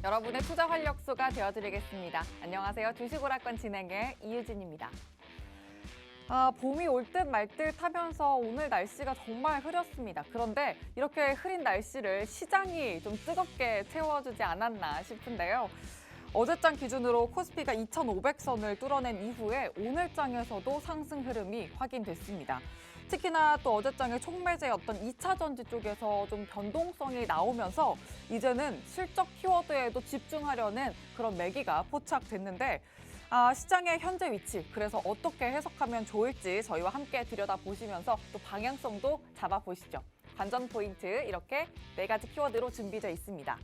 여러분의 투자 활력소가 되어드리겠습니다. 안녕하세요. 주식오락관 진행의 이유진입니다. 봄이 올 듯 말 듯 하면서 오늘 날씨가 정말 흐렸습니다. 그런데 이렇게 흐린 날씨를 시장이 좀 뜨겁게 채워주지 않았나 싶은데요. 어제장 기준으로 코스피가 2,500선을 뚫어낸 이후에 오늘장에서도 상승 흐름이 확인됐습니다. 특히나 또 어제장의 촉매제였던 2차 전지 쪽에서 좀 변동성이 나오면서 이제는 실적 키워드에도 집중하려는 그런 매기가 포착됐는데 시장의 현재 위치, 그래서 어떻게 해석하면 좋을지 저희와 함께 들여다보시면서 또 방향성도 잡아보시죠. 관전 포인트 이렇게 4가지 키워드로 준비되어 있습니다.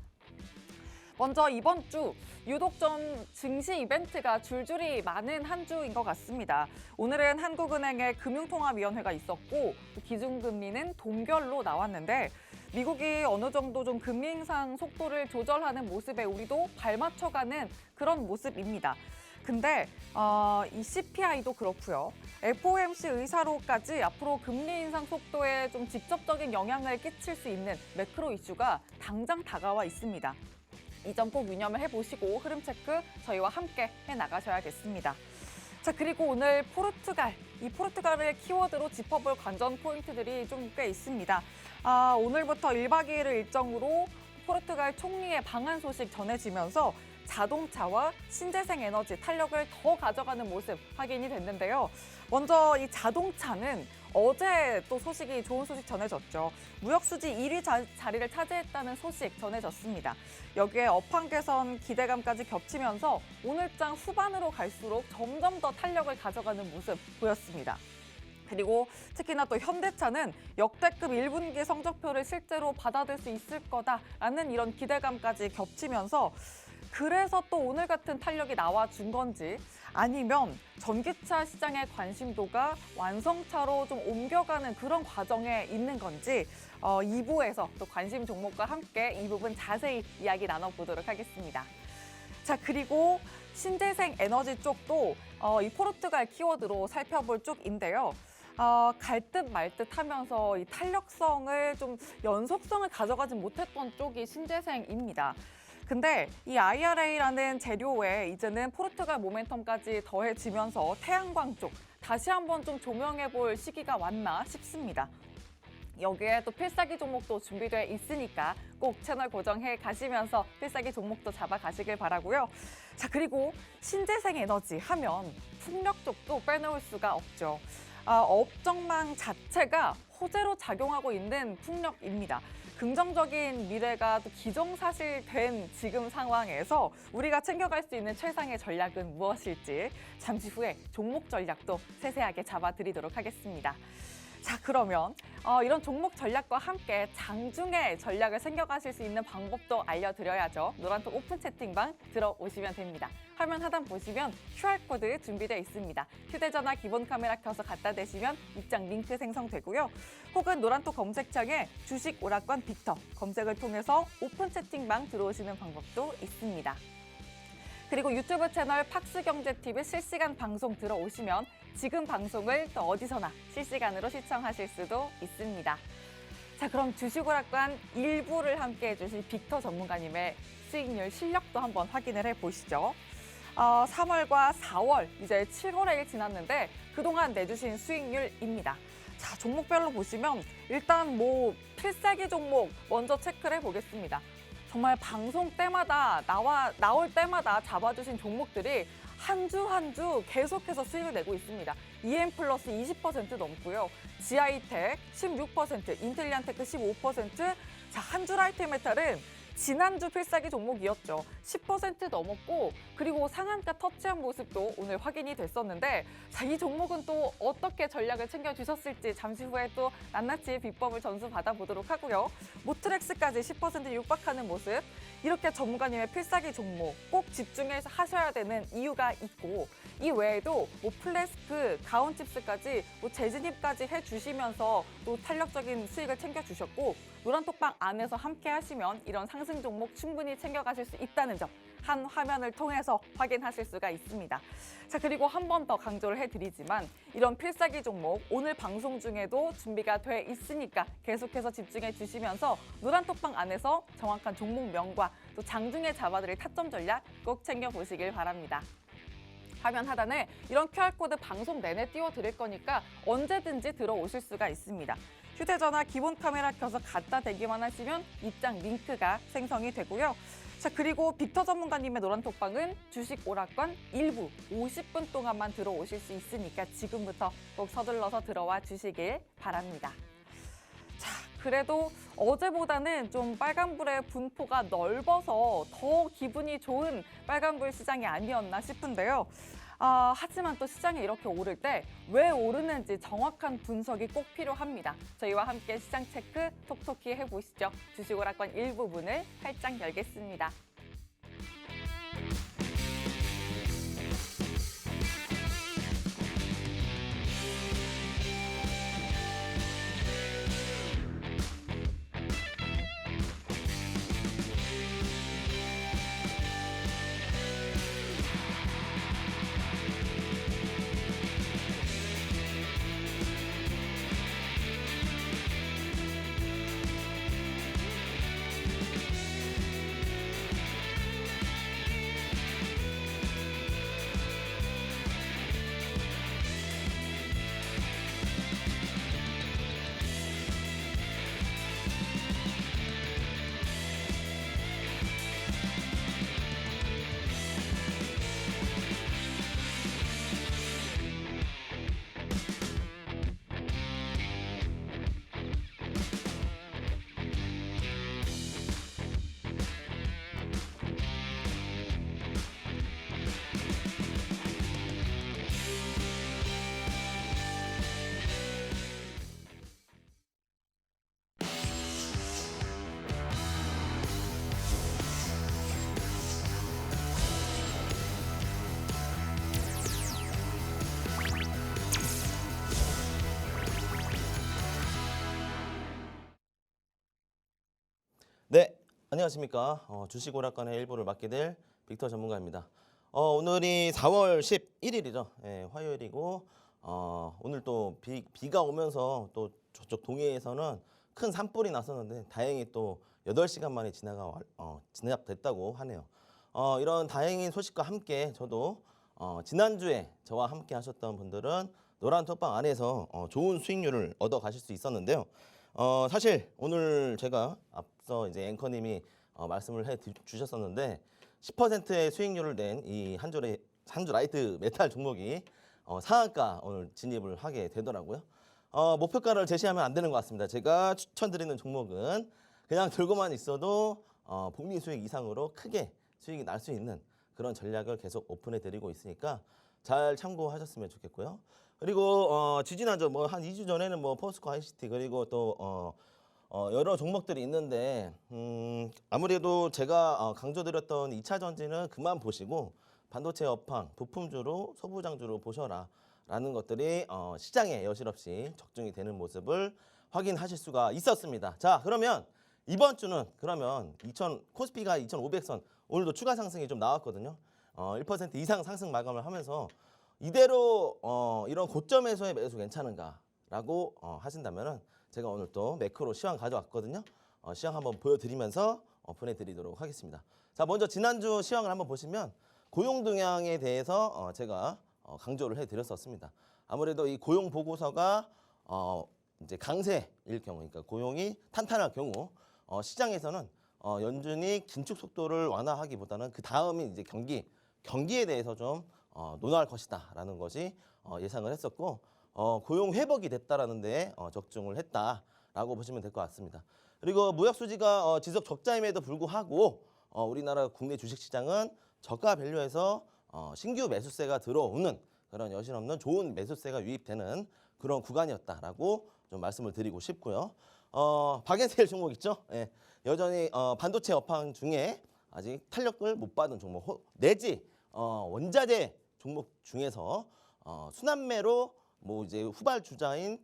먼저 이번 주 유독 좀 증시 이벤트가 줄줄이 많은 한 주인 것 같습니다. 오늘은 한국은행의 금융통화위원회가 있었고 기준금리는 동결로 나왔는데 미국이 어느 정도 좀 금리 인상 속도를 조절하는 모습에 우리도 발맞춰가는 그런 모습입니다. 근데 이 CPI도 그렇고요. FOMC 의사로까지 앞으로 금리 인상 속도에 좀 직접적인 영향을 끼칠 수 있는 매크로 이슈가 당장 다가와 있습니다. 이 점 꼭 유념을 해보시고 흐름 체크 저희와 함께 해나가셔야겠습니다. 자, 그리고 오늘 이 포르투갈을 키워드로 짚어볼 관전 포인트들이 좀 꽤 있습니다. 오늘부터 1박 2일을 일정으로 포르투갈 총리의 방한 소식 전해지면서 자동차와 신재생 에너지 탄력을 더 가져가는 모습 확인이 됐는데요. 먼저 이 자동차는 어제 또 좋은 소식 전해졌죠. 무역수지 1위 자리를 차지했다는 소식 전해졌습니다. 여기에 업황 개선 기대감까지 겹치면서 오늘장 후반으로 갈수록 점점 더 탄력을 가져가는 모습 보였습니다. 그리고 특히나 또 현대차는 역대급 1분기 성적표를 실제로 받아들 수 있을 거다라는 이런 기대감까지 겹치면서 그래서 또 오늘 같은 탄력이 나와준 건지 아니면 전기차 시장의 관심도가 완성차로 좀 옮겨가는 그런 과정에 있는 건지 2부에서 또 관심 종목과 함께 이 부분 자세히 이야기 나눠보도록 하겠습니다. 자, 그리고 신재생 에너지 쪽도 이 포르투갈 키워드로 살펴볼 쪽인데요. 갈 듯 말 듯 하면서 이 탄력성을 좀 연속성을 가져가지 못했던 쪽이 신재생입니다. 근데 이 IRA라는 재료에 이제는 포르투갈 모멘텀까지 더해지면서 태양광 쪽 다시 한번 좀 조명해 볼 시기가 왔나 싶습니다. 여기에 또 필사기 종목도 준비되어 있으니까 꼭 채널 고정해 가시면서 필사기 종목도 잡아가시길 바라고요. 자, 그리고 신재생 에너지 하면 풍력 쪽도 빼놓을 수가 없죠. 업종망 자체가 호재로 작용하고 있는 풍력입니다. 긍정적인 미래가 또 기정사실된 지금 상황에서 우리가 챙겨갈 수 있는 최상의 전략은 무엇일지 잠시 후에 종목 전략도 세세하게 잡아드리도록 하겠습니다. 자, 그러면 이런 종목 전략과 함께 장중에 전략을 챙겨가실 수 있는 방법도 알려드려야죠. 노란톡 오픈 채팅방 들어오시면 됩니다. 화면 하단 보시면 QR코드 준비되어 있습니다. 휴대전화 기본 카메라 켜서 갖다 대시면 입장 링크 생성되고요. 혹은 노란톡 검색창에 주식 오락관 빅터 검색을 통해서 오픈 채팅방 들어오시는 방법도 있습니다. 그리고 유튜브 채널 팍스경제TV 실시간 방송 들어오시면 지금 방송을 또 어디서나 실시간으로 시청하실 수도 있습니다. 자, 그럼 주식오락관 1부를 함께 해주실 빅터 전문가님의 수익률 실력도 한번 확인을 해보시죠. 3월과 4월, 이제 7월에 지났는데 그동안 내주신 수익률입니다. 자, 종목별로 보시면 일단 필살기 종목 먼저 체크를 해보겠습니다. 정말 방송 때마다 나올 때마다 잡아주신 종목들이 한 주 한 주 계속해서 수익을 내고 있습니다. EM 플러스 20% 넘고요. 지아이텍 16%, 인텔리안테크 15%, 자, 한줄아이템메탈은 지난주 필살기 종목이었죠. 10% 넘었고 그리고 상한가 터치한 모습도 오늘 확인이 됐었는데 자, 이 종목은 또 어떻게 전략을 챙겨주셨을지 잠시 후에 또 낱낱이 비법을 전수 받아보도록 하고요. 모트렉스까지 10% 육박하는 모습 이렇게 전문가님의 필살기 종목 꼭 집중해서 하셔야 되는 이유가 있고 이 외에도 플래스크, 가온칩스까지 재진입까지 해주시면서 또 탄력적인 수익을 챙겨주셨고 노란톡방 안에서 함께 하시면 이런 상승 종목 충분히 챙겨가실 수 있다는 있다는 점 한 화면을 통해서 확인하실 수가 있습니다. 자, 그리고 한 번 더 강조를 해드리지만 이런 필살기 종목 오늘 방송 중에도 준비가 돼 있으니까 계속해서 집중해 주시면서 노란톡방 안에서 정확한 종목명과 또 장중에 잡아드릴 타점 전략 꼭 챙겨보시길 바랍니다. 화면 하단에 이런 QR코드 방송 내내 띄워드릴 거니까 언제든지 들어오실 수가 있습니다. 휴대전화 기본 카메라 켜서 갖다 대기만 하시면 입장 링크가 생성이 되고요. 자, 그리고 빅터 전문가님의 노란톡방은 주식 오락관 일부 50분 동안만 들어오실 수 있으니까 지금부터 꼭 서둘러서 들어와 주시길 바랍니다. 자, 그래도 어제보다는 좀 빨간불의 분포가 넓어서 더 기분이 좋은 빨간불 시장이 아니었나 싶은데요. 하지만 또 시장이 이렇게 오를 때 왜 오르는지 정확한 분석이 꼭 필요합니다. 저희와 함께 시장 체크 톡톡히 해보시죠. 주식 오락관 일부분을 활짝 열겠습니다. 네, 안녕하십니까. 주식 오락관의 일부를 맡게 될 빅터 전문가입니다. 오늘이 4월 11일이죠. 예, 화요일이고 오늘 또 비가 오면서 또 저쪽 동해에서는 큰 산불이 났었는데 다행히 또 8시간 만에 진압됐다고 하네요. 이런 다행인 소식과 함께 저도 지난주에 저와 함께 하셨던 분들은 노란 톡방 안에서 좋은 수익률을 얻어 가실 수 있었는데요. 사실 오늘 제가 앞서 이제 앵커님이 말씀을 해 주셨었는데 10%의 수익률을 낸 이 한주 라이트 메탈 종목이 상한가 오늘 진입을 하게 되더라고요. 목표가를 제시하면 안 되는 것 같습니다. 제가 추천드리는 종목은 그냥 들고만 있어도 복리 수익 이상으로 크게 수익이 날 수 있는 그런 전략을 계속 오픈해 드리고 있으니까 잘 참고하셨으면 좋겠고요. 그리고 지지난주 뭐 한 2주 전에는 뭐 포스코 ICT 그리고 또 여러 종목들이 있는데 아무래도 제가 강조드렸던 2차 전지는 그만 보시고 반도체 업황, 부품주로 소부장주로 보셔라 라는 것들이 시장에 여실없이 적중이 되는 모습을 확인하실 수가 있었습니다. 자, 그러면 이번 주는 그러면 코스피가 2,500선 오늘도 추가 상승이 좀 나왔거든요. 1% 이상 상승 마감을 하면서 이대로 이런 고점에서의 매수 괜찮은가라고 하신다면은 제가 오늘 또 매크로 시황 가져왔거든요. 시황 한번 보여드리면서 보내드리도록 하겠습니다. 자, 먼저 지난주 시황을 한번 보시면 고용 동향에 대해서 제가 강조를 해드렸었습니다. 아무래도 이 고용 보고서가 이제 강세일 경우, 그러니까 고용이 탄탄할 경우 시장에서는 연준이 긴축 속도를 완화하기보다는 그 다음이 이제 경기에 대해서 좀 논할 것이다라는 것이 예상을 했었고 고용 회복이 됐다라는 데 적중을 했다라고 보시면 될 것 같습니다. 그리고 무역 수지가 지속 적자임에도 불구하고 우리나라 국내 주식 시장은 저가 밸류에서 신규 매수세가 들어오는 그런 여실없는 좋은 매수세가 유입되는 그런 구간이었다라고 좀 말씀을 드리고 싶고요. 박앤세일 종목 있죠? 예, 여전히 반도체 업황 중에 아직 탄력을 못 받은 종목 내지 원자재 종목 중에서 순환매로 뭐 이제 후발 주자인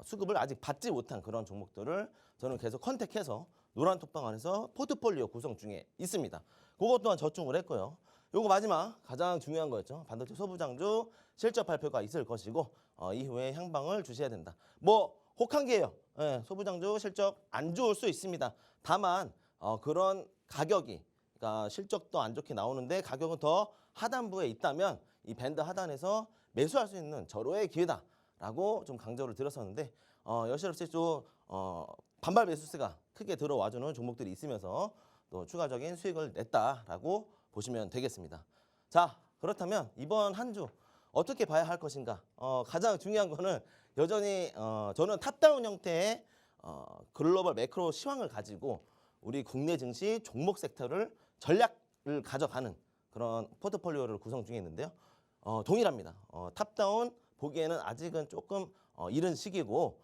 수급을 아직 받지 못한 그런 종목들을 저는 계속 컨택해서 노란 톡방 안에서 포트폴리오 구성 중에 있습니다. 그것 또한 저축을 했고요. 요거 마지막 가장 중요한 거였죠. 반도체 소부장주 실적 발표가 있을 것이고 이후에 향방을 주셔야 된다. 뭐 혹한기예요. 예, 소부장주 실적 안 좋을 수 있습니다. 다만 그런 가격이 그러니까 실적도 안 좋게 나오는데 가격은 더 하단부에 있다면 이 밴드 하단에서 매수할 수 있는 절호의 기회다라고 좀 강조를 드렸었는데 여실없이 좀 반발 매수세가 크게 들어와주는 종목들이 있으면서 또 추가적인 수익을 냈다라고 보시면 되겠습니다. 자, 그렇다면 이번 한 주 어떻게 봐야 할 것인가? 가장 중요한 거는 여전히 저는 탑다운 형태의 글로벌 매크로 시황을 가지고 우리 국내 증시 종목 섹터를 전략을 가져가는 그런 포트폴리오를 구성 중에 있는데요. 동일합니다. 탑다운 보기에는 아직은 조금 이른 시기고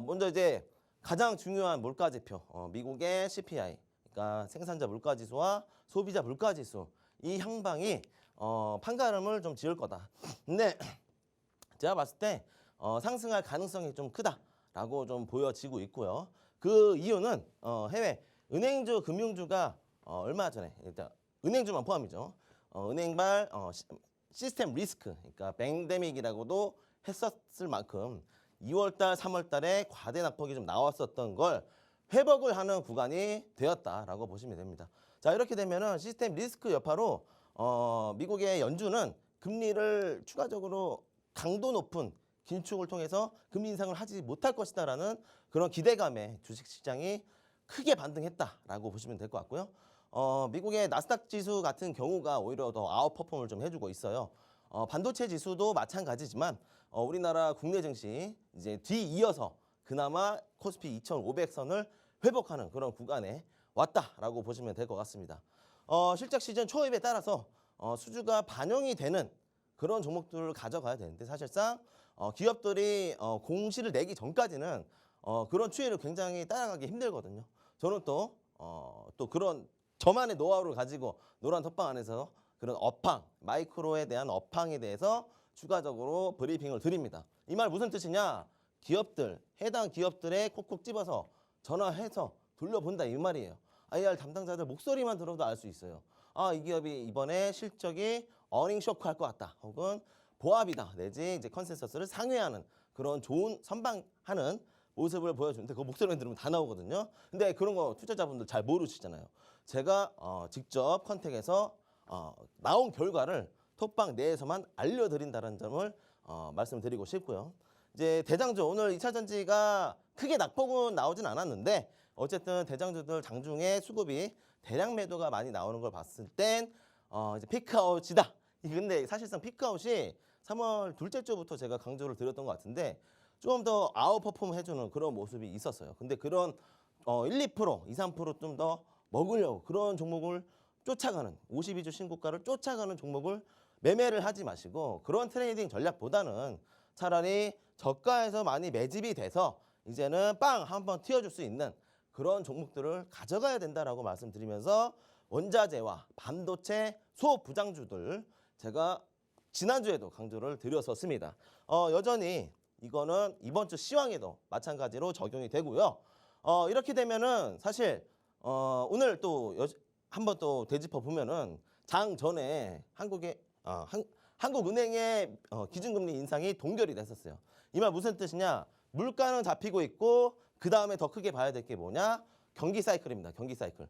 먼저 이제 가장 중요한 물가지표 미국의 CPI 그러니까 생산자 물가지수와 소비자 물가지수 이 향방이 판가름을 좀 지을 거다. 근데 제가 봤을 때 상승할 가능성이 좀 크다라고 좀 보여지고 있고요. 그 이유는 해외 은행주, 금융주가 얼마 전에 일단 은행주만 포함이죠. 은행발 시스템 리스크, 그러니까 뱅데믹이라고도 했었을 만큼 2월달, 3월달에 과대 낙폭이 좀 나왔었던 걸 회복을 하는 구간이 되었다라고 보시면 됩니다. 자, 이렇게 되면은 시스템 리스크 여파로 미국의 연준은 금리를 추가적으로 강도 높은 긴축을 통해서 금리 인상을 하지 못할 것이다라는 그런 기대감에 주식시장이 크게 반등했다라고 보시면 될 것 같고요. 미국의 나스닥 지수 같은 경우가 오히려 더 아웃퍼폼을 좀 해주고 있어요. 반도체 지수도 마찬가지지만 우리나라 국내 증시 이제 뒤이어서 그나마 코스피 2,500선을 회복하는 그런 구간에 왔다라고 보시면 될 것 같습니다. 실적 시즌 초입에 따라서 수주가 반영이 되는 그런 종목들을 가져가야 되는데 사실상 기업들이 공시를 내기 전까지는 그런 추이를 굉장히 따라가기 힘들거든요. 저는 또 그런 저만의 노하우를 가지고 노란 톡방 안에서 그런 업황, 마이크로에 대한 업황에 대해서 추가적으로 브리핑을 드립니다. 이 말 무슨 뜻이냐? 기업들, 해당 기업들에 콕콕 집어서 전화해서 돌려본다 이 말이에요. IR 담당자들 목소리만 들어도 알 수 있어요. 아, 이 기업이 이번에 실적이 어닝 쇼크 할 것 같다. 혹은 보합이다. 내지 이제 컨센서스를 상회하는 그런 좋은 선방하는 모습을 보여주는데 그 목소리만 들으면 다 나오거든요. 근데 그런 거 투자자분들 잘 모르시잖아요. 제가 직접 컨택해서 나온 결과를 톡방 내에서만 알려드린다는 점을 말씀드리고 싶고요. 이제 대장주 오늘 2차 전지가 크게 낙폭은 나오진 않았는데 어쨌든 대장주들 장중에 수급이 대량 매도가 많이 나오는 걸 봤을 땐 이제 피크아웃이다. 근데 사실상 피크아웃이 3월 둘째 주부터 제가 강조를 드렸던 것 같은데 좀 더 아웃퍼폼 해주는 그런 모습이 있었어요. 근데 그런 1, 2%, 2, 3%좀 더 먹으려고 그런 종목을 쫓아가는 52주 신고가를 쫓아가는 종목을 매매를 하지 마시고 그런 트레이딩 전략보다는 차라리 저가에서 많이 매집이 돼서 이제는 빵 한번 튀어줄 수 있는 그런 종목들을 가져가야 된다라고 말씀드리면서 원자재와 반도체 소부장주들 제가 지난주에도 강조를 드렸었습니다. 여전히 이거는 이번 주 시황에도 마찬가지로 적용이 되고요. 이렇게 되면은 사실 오늘 또 한번 또 되짚어 보면은 장 전에 한국은행의 기준금리 인상이 동결이 됐었어요. 이 말 무슨 뜻이냐? 물가는 잡히고 있고 그 다음에 더 크게 봐야 될 게 뭐냐? 경기 사이클입니다. 경기 사이클.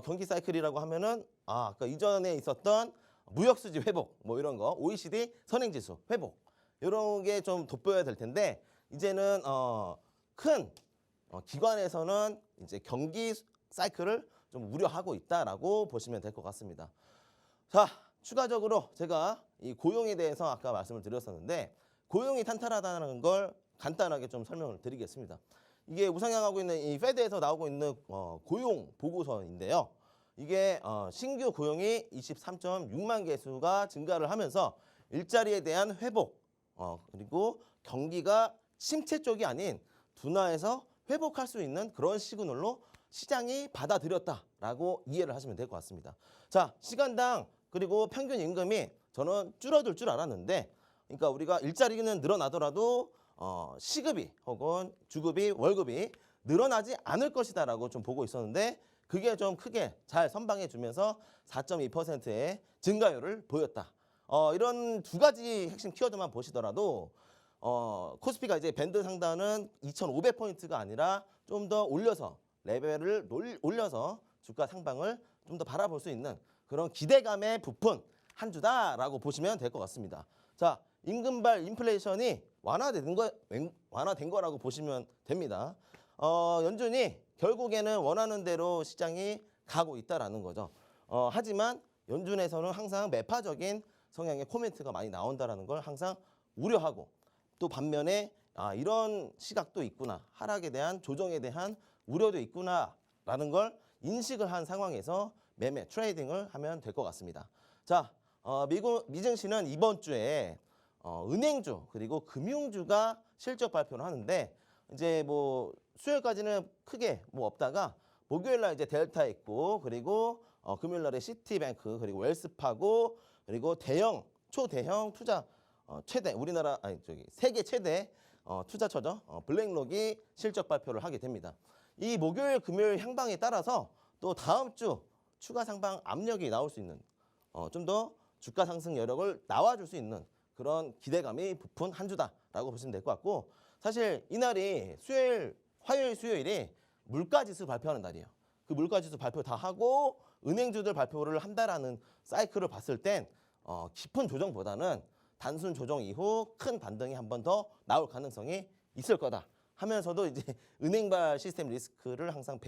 경기 사이클이라고 하면은 아까 이전에 있었던 무역 수지 회복 뭐 이런 거, OECD 선행지수 회복 이런 게 좀 돋보여야 될 텐데 이제는 큰 기관에서는 이제 경기 사이클을 좀 우려하고 있다라고 보시면 될 것 같습니다. 자, 추가적으로 제가 이 고용에 대해서 아까 말씀을 드렸었는데 고용이 탄탄하다는 걸 간단하게 좀 설명을 드리겠습니다. 이게 우상향하고 있는 이 페드에서 나오고 있는 고용 보고서인데요. 이게 신규 고용이 23.6만 개수가 증가를 하면서 일자리에 대한 회복 그리고 경기가 침체 쪽이 아닌 둔화해서 회복할 수 있는 그런 시그널로 시장이 받아들였다라고 이해를 하시면 될 것 같습니다. 자, 시간당 그리고 평균 임금이 저는 줄어들 줄 알았는데 그러니까 우리가 일자리는 늘어나더라도 시급이 혹은 주급이 월급이 늘어나지 않을 것이다라고 좀 보고 있었는데 그게 좀 크게 잘 선방해 주면서 4.2%의 증가율을 보였다. 이런 두 가지 핵심 키워드만 보시더라도 코스피가 이제 밴드 상단은 2,500포인트가 아니라 좀 더 올려서 레벨을 올려서 주가 상방을 좀 더 바라볼 수 있는 그런 기대감에 부푼 한 주다라고 보시면 될 것 같습니다. 자, 임금발 인플레이션이 완화된 거라고 보시면 됩니다. 연준이 결국에는 원하는 대로 시장이 가고 있다라는 거죠. 하지만 연준에서는 항상 매파적인 성향의 코멘트가 많이 나온다라는 걸 항상 우려하고 또 반면에 이런 시각도 있구나. 하락에 대한 조정에 대한 우려도 있구나라는 걸 인식을 한 상황에서 매매 트레이딩을 하면 될 것 같습니다. 자, 미국 증시는 이번 주에 은행주 그리고 금융주가 실적 발표를 하는데 이제 뭐 수요일까지는 크게 뭐 없다가 목요일 날 이제 델타 있고 그리고 금요일 날에 시티뱅크 그리고 웰스파고 그리고 초대형 투자 최대 우리나라 세계 최대 투자처죠. 블랙록이 실적 발표를 하게 됩니다. 이 목요일 금요일 향방에 따라서 또 다음 주 추가 상방 압력이 나올 수 있는 좀 더 주가 상승 여력을 나와줄 수 있는 그런 기대감이 부푼 한 주다라고 보시면 될 것 같고 사실 이날이 화요일 수요일이 물가지수 발표하는 날이에요. 그 물가지수 발표 다 하고 은행주들 발표를 한다라는 사이클을 봤을 땐 깊은 조정보다는 단순 조정 이후 큰 반등이 한 번 더 나올 가능성이 있을 거다 하면서도 이제 은행발 시스템 리스크를 항상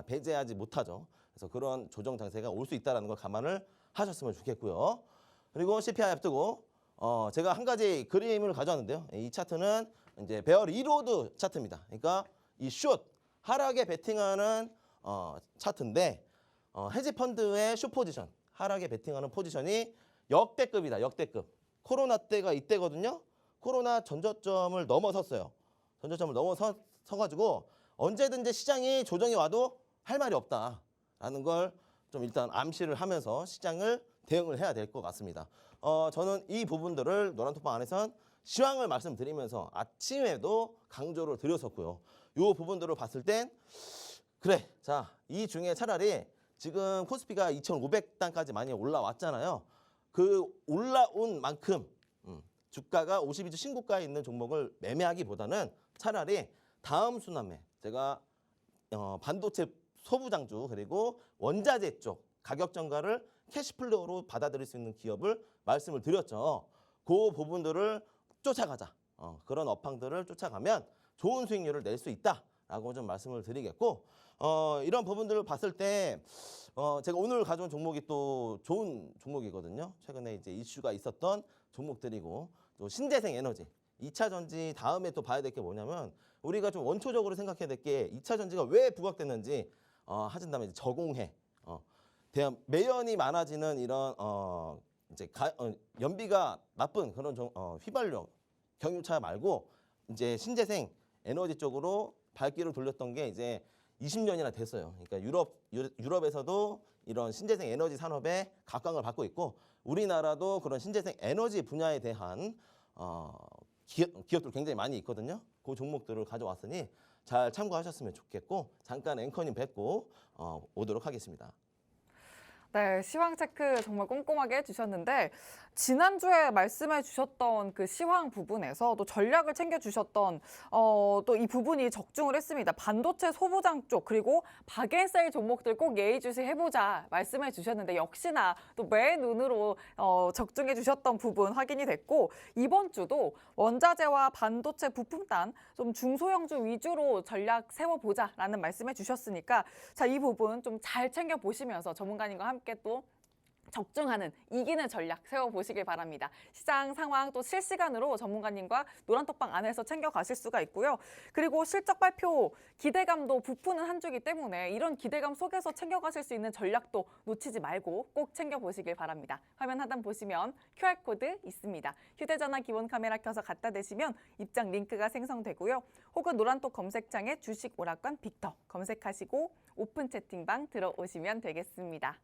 배제하지 못하죠. 그래서 그런 조정 장세가 올 수 있다는 걸 감안을 하셨으면 좋겠고요. 그리고 CPI 앞두고 제가 한 가지 그림을 가져왔는데요. 이 차트는 이제 베어 리로드 차트입니다. 그러니까 이 숏 하락에 베팅하는 차트인데 헤지 펀드의 숏 포지션 하락에 베팅하는 포지션이 역대급이다. 역대급. 코로나 때가 이때거든요. 코로나 전저점을 넘어섰어요. 전저점을 넘어서가지고 언제든지 시장이 조정이 와도 할 말이 없다라는 걸 좀 일단 암시를 하면서 시장을 대응을 해야 될 것 같습니다. 저는 이 부분들을 노란톡방 안에선 시황을 말씀드리면서 아침에도 강조를 드렸었고요. 이 부분들을 봤을 땐 그래. 자, 이 중에 차라리 지금 코스피가 2,500단까지 많이 올라왔잖아요. 그 올라온 만큼 주가가 52주 신고가에 있는 종목을 매매하기보다는 차라리 다음 순환매 제가 반도체 소부장주 그리고 원자재 쪽 가격 전가를 캐시플로우로 받아들일 수 있는 기업을 말씀을 드렸죠. 그 부분들을 쫓아가자. 그런 업황들을 쫓아가면 좋은 수익률을 낼 수 있다라고 좀 말씀을 드리겠고 이런 부분들을 봤을 때 제가 오늘 가져온 종목이 또 좋은 종목이거든요. 최근에 이제 이슈가 있었던 종목들이고 또 신재생 에너지 2차 전지 다음에 또 봐야 될 게 뭐냐면 우리가 좀 원초적으로 생각해야 될 게 2차 전지가 왜 부각됐는지 하신다면 이제 저공해 대한 매연이 많아지는 이런 이제 연비가 나쁜 그런 휘발유 경유차 말고 이제 신재생 에너지 쪽으로 발길을 돌렸던 게 이제 20년이나 됐어요. 그러니까 유럽에서도 이런 신재생 에너지 산업에 각광을 받고 있고 우리나라도 그런 신재생 에너지 분야에 대한 기업들 굉장히 많이 있거든요. 그 종목들을 가져왔으니 잘 참고하셨으면 좋겠고 잠깐 앵커님 뵙고 오도록 하겠습니다. 네, 시황 체크 정말 꼼꼼하게 해주셨는데 지난주에 말씀해 주셨던 그 시황 부분에서 또 전략을 챙겨주셨던 또 이 부분이 적중을 했습니다. 반도체 소부장 쪽 그리고 박앤셀 종목들 꼭 예의주시 해보자 말씀해 주셨는데 역시나 또 매 눈으로 적중해 주셨던 부분 확인이 됐고 이번 주도 원자재와 반도체 부품단 좀 중소형주 위주로 전략 세워보자라는 말씀해 주셨으니까 자, 이 부분 좀 잘 챙겨보시면서 전문가님과 함께 또 적중하는 이기는 전략 세워보시길 바랍니다. 시장 상황 또 실시간으로 전문가님과 노란톡방 안에서 챙겨가실 수가 있고요. 그리고 실적 발표 기대감도 부푸는 한 주기 때문에 이런 기대감 속에서 챙겨가실 수 있는 전략도 놓치지 말고 꼭 챙겨보시길 바랍니다. 화면 하단 보시면 QR코드 있습니다. 휴대전화 기본 카메라 켜서 갖다 대시면 입장 링크가 생성되고요. 혹은 노란톡 검색창에 주식 오락관 빅터 검색하시고 오픈 채팅방 들어오시면 되겠습니다.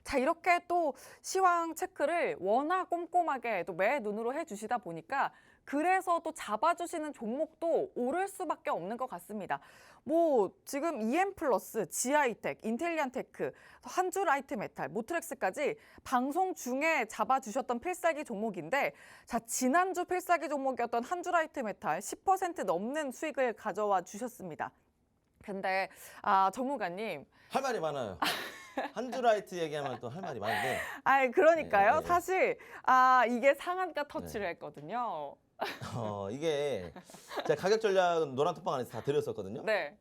자, 이렇게 또 시황 체크를 워낙 꼼꼼하게 또 매 눈으로 해주시다 보니까 그래서 또 잡아주시는 종목도 오를 수밖에 없는 것 같습니다. 뭐 지금 EM플러스, 지하이텍, 인텔리안테크, 한주라이트메탈, 모트렉스까지 방송 중에 잡아주셨던 필살기 종목인데 자 지난주 필살기 종목이었던 한주라이트메탈 10% 넘는 수익을 가져와 주셨습니다. 근데 전문가님 할 말이 많아요. 한주라이트 얘기하면 또 할 말이 많은데. 그러니까요. 네. 사실 이게 상한가 터치를 했거든요. 이게 제가 가격 전략 노란 톡방 안에서 다 드렸었거든요. 네.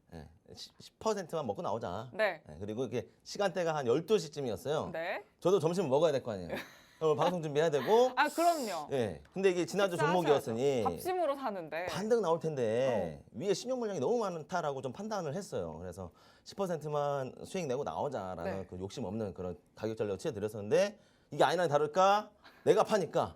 10%만 먹고 나오자. 네. 그리고 이게 시간대가 한 12시쯤이었어요. 네. 저도 점심을 먹어야 될 거 아니에요. 오늘 방송 준비해야 되고. 그럼요. 근데 이게 지난주 식사하셔야죠. 종목이었으니 밥심으로 사는데. 반등 나올 텐데 위에 신용 물량이 너무 많다라고 좀 판단을 했어요. 그래서 10%만 수익 내고 나오자라는 네. 그 욕심 없는 그런 가격 전략을 취해드렸었는데 이게 아니나 다를까 내가 파니까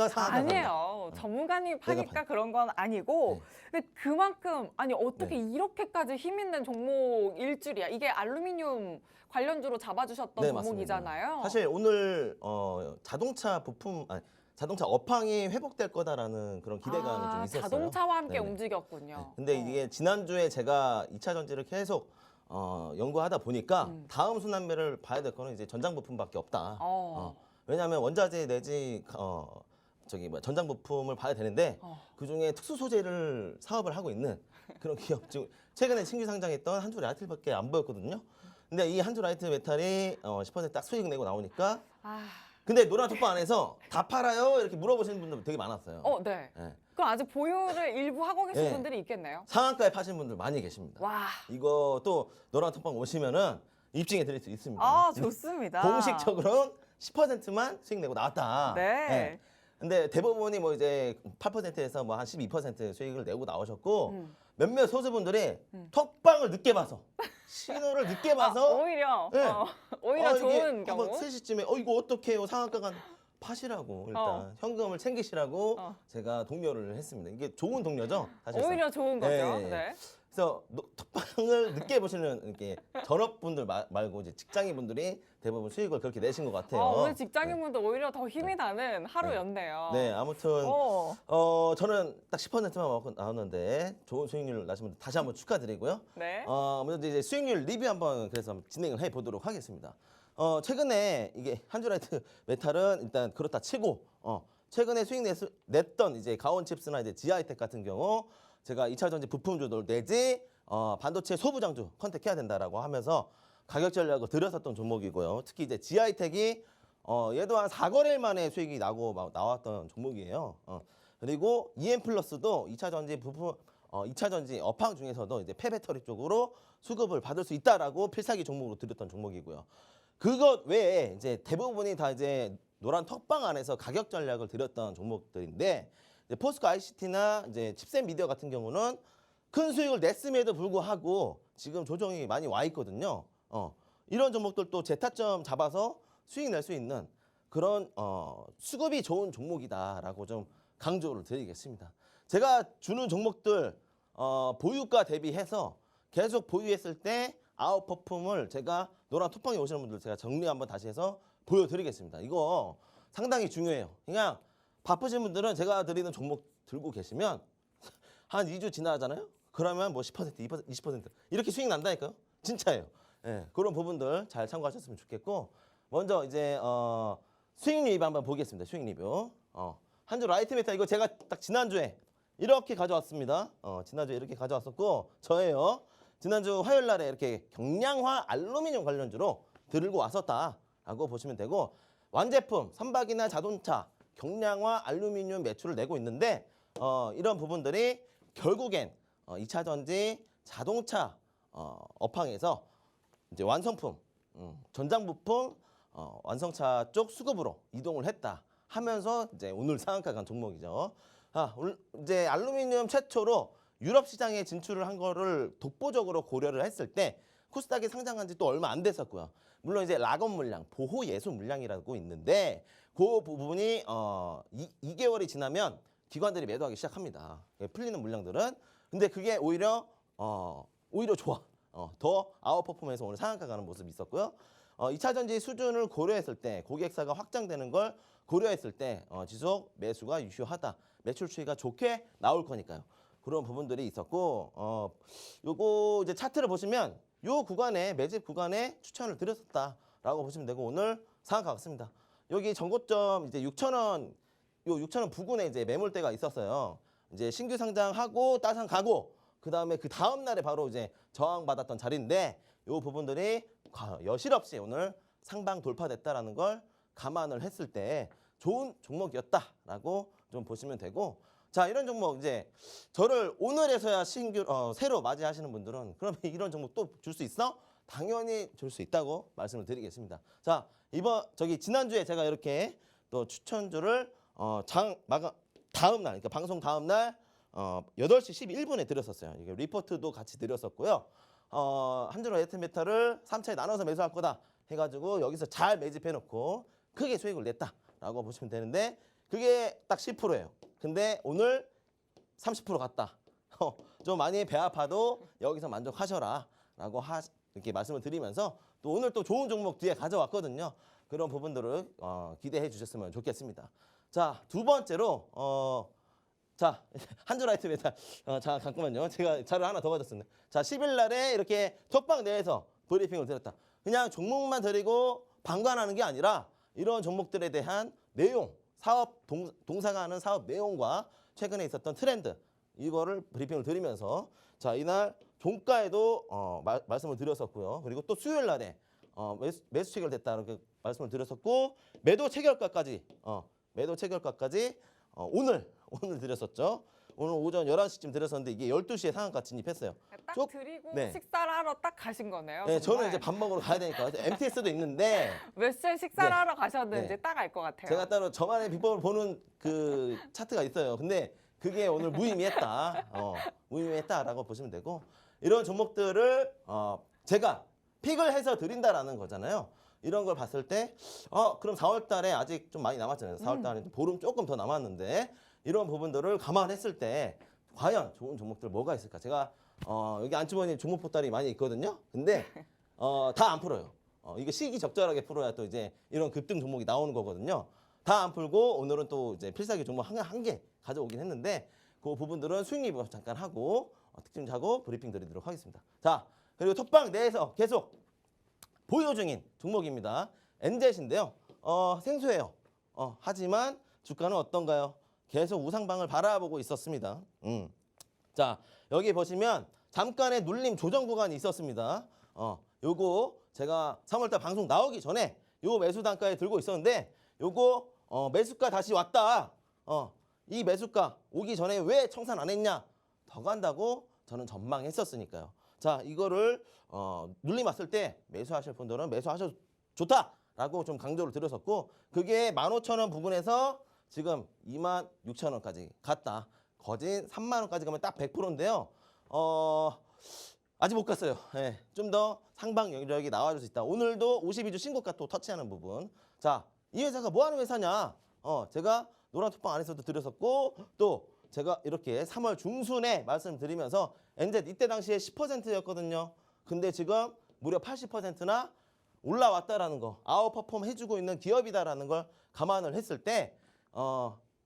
상한가 아니에요. 전문가님 파니까 그런 건 아니고 근데 그만큼 어떻게 이렇게까지 힘 있는 종목일 줄이야. 이게 알루미늄 관련주로 잡아주셨던 종목이잖아요. 맞습니다. 사실 오늘 자동차 부품 자동차 업황이 회복될 거다라는 그런 기대감이 좀 있었어요. 자동차와 함께 네네. 움직였군요. 근데 이게 지난주에 제가 2차 전지를 계속 연구하다 보니까 다음 순환매를 봐야 될 거는 이제 전장 부품밖에 없다. 왜냐하면 원자재 내지 전장 부품을 봐야 되는데 그 중에 특수 소재를 사업을 하고 있는 그런 기업 중 최근에 신규 상장했던 한주라이트밖에 안 보였거든요. 근데 이 한주라이트메탈이 10%딱 수익 내고 나오니까 근데 노란 톡방 안에서 다 팔아요? 이렇게 물어보시는 분들 되게 많았어요. 네. 네. 그럼 아직 보유를 일부 하고 계신 네. 분들이 있겠네요. 상한가에 파신 분들 많이 계십니다. 와. 이거 또 노란 톡방 오시면은 입증해 드릴 수 있습니다. 좋습니다. 공식적으로는 10%만 수익 내고 나왔다. 네. 근데 대부분이 뭐 이제 8%에서 뭐 한 12% 수익을 내고 나오셨고 몇몇 소수분들이 톡방을 늦게 봐서 신호를 늦게 봐서 오히려 네. 오히려 이게 좋은 경우. 한번 3시쯤에 이거 어떡해요 상한가가 파시라고 일단 현금을 챙기시라고 제가 독려를 했습니다. 이게 좋은 독려죠 사실. 오히려 좋은 거죠. 네. 네. 그래서 톡방을 늦게 보시는 이렇게 전업분들 말고 이제 직장인분들이 대부분 수익을 그렇게 내신 것 같아요. 오늘 직장인분들 오히려 더 힘이 나는 하루였네요. 네, 아무튼 저는 딱 10%만 먹고 나왔는데 좋은 수익률 나신 분들 다시 한번 축하드리고요. 네. 먼저 이제 수익률 리뷰 한번 그래서 진행을 해 보도록 하겠습니다. 최근에 이게 한주라이트 메탈은 일단 그렇다 치고 최근에 수익 냈던 이제 가온칩스나 이제 지하이텍 같은 경우 제가 2차 전지 부품주들 내지 반도체 소부장주 컨택해야 된다라고 하면서 가격 전략을 드렸었던 종목이고요. 특히 이제 지하이텍이 얘도 한 4거래일 만에 수익이 나고 나왔던 종목이에요. 그리고 EM플러스도 2차 전지 부품 2차 전지 업황 중에서도 이제 폐배터리 쪽으로 수급을 받을 수 있다라고 필살기 종목으로 드렸던 종목이고요. 그것 외에 이제 대부분이 다 이제 노란 턱방 안에서 가격 전략을 드렸던 종목들인데 이제 포스코 ICT나 이제 칩셋 미디어 같은 경우는 큰 수익을 냈음에도 불구하고 지금 조정이 많이 와 있거든요. 이런 종목들도 재타점 잡아서 수익 낼 수 있는 그런 수급이 좋은 종목이다라고 좀 강조를 드리겠습니다. 제가 주는 종목들 보유가 대비해서 계속 보유했을 때 아웃퍼폼을 제가 노란 톡방에 오시는 분들 제가 정리 한번 다시 해서 보여드리겠습니다. 이거 상당히 중요해요. 그냥 바쁘신 분들은 제가 드리는 종목 들고 계시면 한 2주 지나잖아요. 그러면 뭐 10%, 2%, 20% 이렇게 수익 난다니까요. 진짜예요. 그런 부분들 잘 참고하셨으면 좋겠고 먼저 이제 수익 리뷰 한번 보겠습니다. 수익 리뷰. 한주라이트메탈 이거 제가 딱 지난주에 이렇게 가져왔습니다. 지난주에 이렇게 가져왔었고 저예요. 지난주 화요일 날에 이렇게 경량화 알루미늄 관련주로 들고 왔었다라고 보시면 되고 완제품, 선박이나 자동차, 경량화 알루미늄 매출을 내고 있는데 이런 부분들이 결국엔 2차 전지 자동차 업황에서 이제 완성품, 전장 부품, 완성차 쪽 수급으로 이동을 했다 하면서 이제 오늘 상한가 간 종목이죠. 오늘 이제 알루미늄 최초로 유럽 시장에 진출을 한 거를 독보적으로 고려를 했을 때 코스닥에 상장한 지 또 얼마 안 됐었고요. 물론 이제 락업 물량, 보호 예수 물량이라고 있는데 그 부분이 2개월이 지나면 기관들이 매도하기 시작합니다. 풀리는 물량들은. 근데 그게 오히려 좋아. 더 아웃퍼폼에서 오늘 상한가 가는 모습이 있었고요. 2차 전지 수준을 고려했을 때 고객사가 확장되는 걸 고려했을 때 지속 매수가 유효하다. 매출 추이가 좋게 나올 거니까요. 그런 부분들이 있었고 요거 이제 차트를 보시면 요 구간에 매집 구간에 추천을 드렸었다라고 보시면 되고 오늘 상한가 같습니다. 여기 전고점 이제 6,000원 요 6,000원 부근에 이제 매물대가 있었어요. 이제 신규 상장하고 따상 가고 그다음에 그 다음 날에 바로 이제 저항받았던 자리인데 요 부분들이 여실없이 오늘 상방 돌파됐다라는 걸 감안을 했을 때 좋은 종목이었다라고 좀 보시면 되고 자 이런 종목 이제 저를 오늘에서야 신규 새로 맞이하시는 분들은 그러면 이런 종목 또 줄 수 있어? 당연히 줄 수 있다고 말씀을 드리겠습니다. 자 이번 지난주에 제가 이렇게 또 추천주를 다음 날 그러니까 방송 다음 날 8시 11분에 드렸었어요. 이게 리포트도 같이 드렸었고요. 한전호 에이트메탈을 3차에 나눠서 매수할 거다 해가지고 여기서 잘 매집해놓고 크게 수익을 냈다라고 보시면 되는데 그게 딱 10%예요. 근데 오늘 30% 갔다. 좀 많이 배 아파도 여기서 만족하셔라라고 이렇게 말씀을 드리면서 또 오늘 또 좋은 종목 뒤에 가져왔거든요. 그런 부분들을 기대해 주셨으면 좋겠습니다. 자, 두 번째로 자, 한전라이트 메탈. 자, 잠깐만요. 제가 자료 하나 더 가졌었네. 자, 10일 날에 이렇게 톡방 내에서 브리핑을 드렸다. 그냥 종목만 드리고 방관하는 게 아니라 이런 종목들에 대한 내용, 사업 동사가 하는 사업 내용과 최근에 있었던 트렌드 이거를 브리핑을 드리면서 자, 이날 종가에도 말씀을 드렸었고요. 그리고 또 수요일 날에 매수 체결됐다는 그 말씀을 드렸었고 매도 체결가까지 오늘 드렸었죠. 오늘 오전 11시쯤 드렸었는데 이게 12시에 상한가 진입했어요. 딱 드리고 네. 식사를 하러 딱 가신 거네요. 네, 정말. 저는 이제 밥 먹으러 가야 되니까 MTS도 있는데 몇 시에 식사를 네. 하러 가셨는지 네. 딱 알 것 같아요. 제가 따로 저만의 비법을 보는 그 차트가 있어요. 근데 그게 오늘 무의미했다. 무의미했다라고 보시면 되고 이런 종목들을 제가 픽을 해서 드린다라는 거잖아요. 이런 걸 봤을 때 그럼 4월 달에 아직 좀 많이 남았잖아요. 4월 달에 보름 조금 더 남았는데 이런 부분들을 감안했을 때 과연 좋은 종목들 뭐가 있을까? 제가 여기 안주머니 종목 보따리 많이 있거든요. 근데 다 안 풀어요. 이게 시기적절하게 풀어야 또 이제 이런 급등 종목이 나오는 거거든요. 다 안 풀고 오늘은 또 이제 필살기 종목 한 개 가져오긴 했는데 그 부분들은 수익 리뷰 잠깐 하고 특징 하고 브리핑 드리도록 하겠습니다. 자, 그리고 톡방 내에서 계속 보유 중인 종목입니다. 엔젯인데요. 생소해요. 하지만 주가는 어떤가요? 계속 우상방을 바라보고 있었습니다. 자, 여기 보시면 잠깐의 눌림 조정 구간이 있었습니다. 요거 제가 3월달 방송 나오기 전에 요 매수 단가에 들고 있었는데 요거 매수가 다시 왔다. 이 매수가 오기 전에 왜 청산 안 했냐? 더 간다고 저는 전망했었으니까요. 자, 이거를 눌림 왔을 때 매수하실 분들은 매수하셔도 좋다라고 좀 강조를 드렸었고 그게 15,000원 부근에서 지금 26,000원까지 갔다. 거진 3만원까지 가면 딱 100%인데요. 아직 못 갔어요. 네, 좀 더 상방 영역이 나와줄 수 있다. 오늘도 52주 신고가 또 터치하는 부분. 자, 이 회사가 뭐 하는 회사냐? 제가 노란 톡방 안에서도 드렸었고 또 제가 이렇게 3월 중순에 말씀드리면서 엔젯 이때 당시에 10%였거든요. 근데 지금 무려 80%나 올라왔다라는 거, 아웃퍼폼 해주고 있는 기업이다라는 걸 감안을 했을 때